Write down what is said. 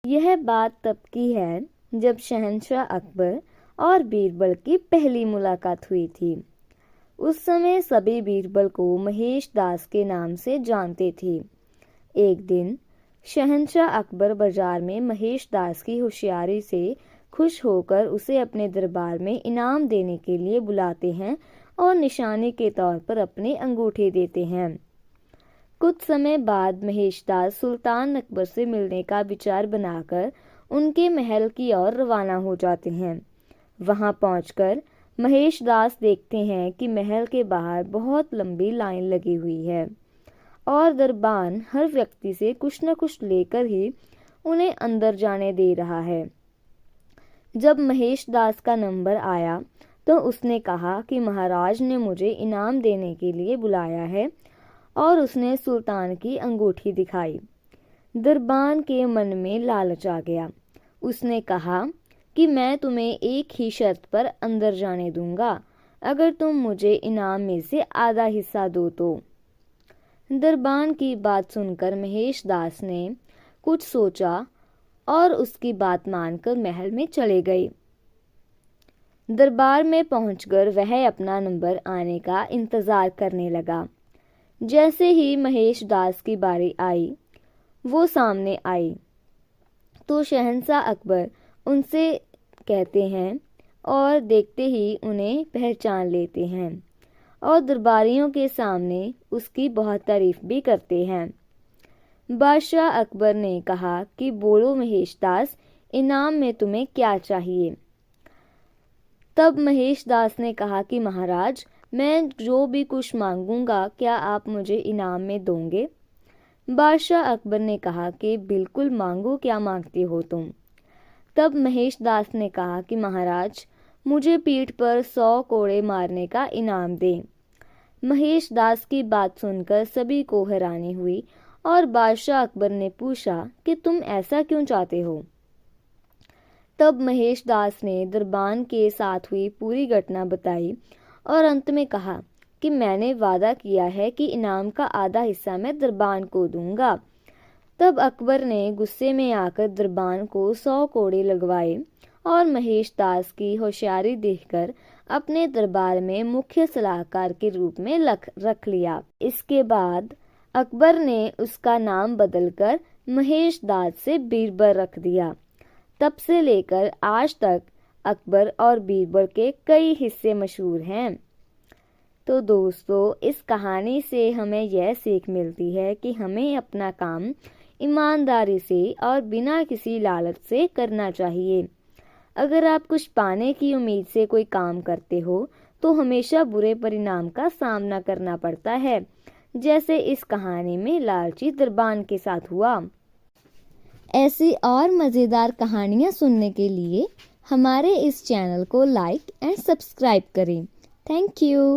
यह बात तब की है जब शहंशाह अकबर और बीरबल की पहली मुलाकात हुई थी। उस समय सभी बीरबल को महेश दास के नाम से जानते थे। एक दिन शहंशाह अकबर बाजार में महेश दास की होशियारी से खुश होकर उसे अपने दरबार में इनाम देने के लिए बुलाते हैं और निशानी के तौर पर अपने अंगूठे देते हैं। कुछ समय बाद महेश दास सुल्तान अकबर से मिलने का विचार बनाकर उनके महल की ओर रवाना हो जाते हैं। वहां पहुंचकर महेश दास देखते हैं कि महल के बाहर बहुत लंबी लाइन लगी हुई है और दरबान हर व्यक्ति से कुछ न कुछ लेकर ही उन्हें अंदर जाने दे रहा है। जब महेश दास का नंबर आया तो उसने कहा कि महाराज ने मुझे इनाम देने के लिए बुलाया है और उसने सुल्तान की अंगूठी दिखाई। दरबान के मन में लालच आ गया। उसने कहा कि मैं तुम्हें एक ही शर्त पर अंदर जाने दूंगा, अगर तुम मुझे इनाम में से आधा हिस्सा दो तो। दरबान की बात सुनकर महेश दास ने कुछ सोचा और उसकी बात मानकर महल में चले गए। दरबार में पहुंचकर वह अपना नंबर आने का इंतजार करने लगा। जैसे ही महेश दास की बारी आई, वो सामने आई तो शहंशाह अकबर उनसे कहते हैं और देखते ही उन्हें पहचान लेते हैं और दरबारियों के सामने उसकी बहुत तारीफ भी करते हैं। बादशाह अकबर ने कहा कि बोलो महेश दास, इनाम में तुम्हें क्या चाहिए। तब महेश दास ने कहा कि महाराज, मैं जो भी कुछ मांगूंगा क्या आप मुझे इनाम में दोगे। बादशाह अकबर ने कहा कि बिल्कुल मांगो, क्या मांगते हो तुम। तब महेश दास ने कहा कि महाराज, मुझे पीठ पर 100 कोड़े मारने का इनाम दें। महेश दास की बात सुनकर सभी को हैरानी हुई और बादशाह अकबर ने पूछा कि तुम ऐसा क्यों चाहते हो। तब महेश दास ने दरबान के साथ हुई पूरी घटना बताई और अंत में कहा कि मैंने वादा किया है कि इनाम का आधा हिस्सा मैं दरबान को दूंगा। तब अकबर ने गुस्से में आकर दरबान को 100 कोड़े लगवाए और महेश दास की होशियारी देखकर अपने दरबार में मुख्य सलाहकार के रूप में रख लिया। इसके बाद अकबर ने उसका नाम बदलकर महेश दास से बीरबल रख दिया। तब से लेकर आज तक अकबर और बीरबल के कई हिस्से मशहूर हैं। तो दोस्तों, इस कहानी से हमें यह सीख मिलती है कि हमें अपना काम ईमानदारी से और बिना किसी लालच से करना चाहिए। अगर आप कुछ पाने की उम्मीद से कोई काम करते हो तो हमेशा बुरे परिणाम का सामना करना पड़ता है, जैसे इस कहानी में लालची दरबान के साथ हुआ। ऐसी और मज़ेदार कहानियाँ सुनने के लिए हमारे इस चैनल को लाइक एंड सब्सक्राइब करें। Thank you.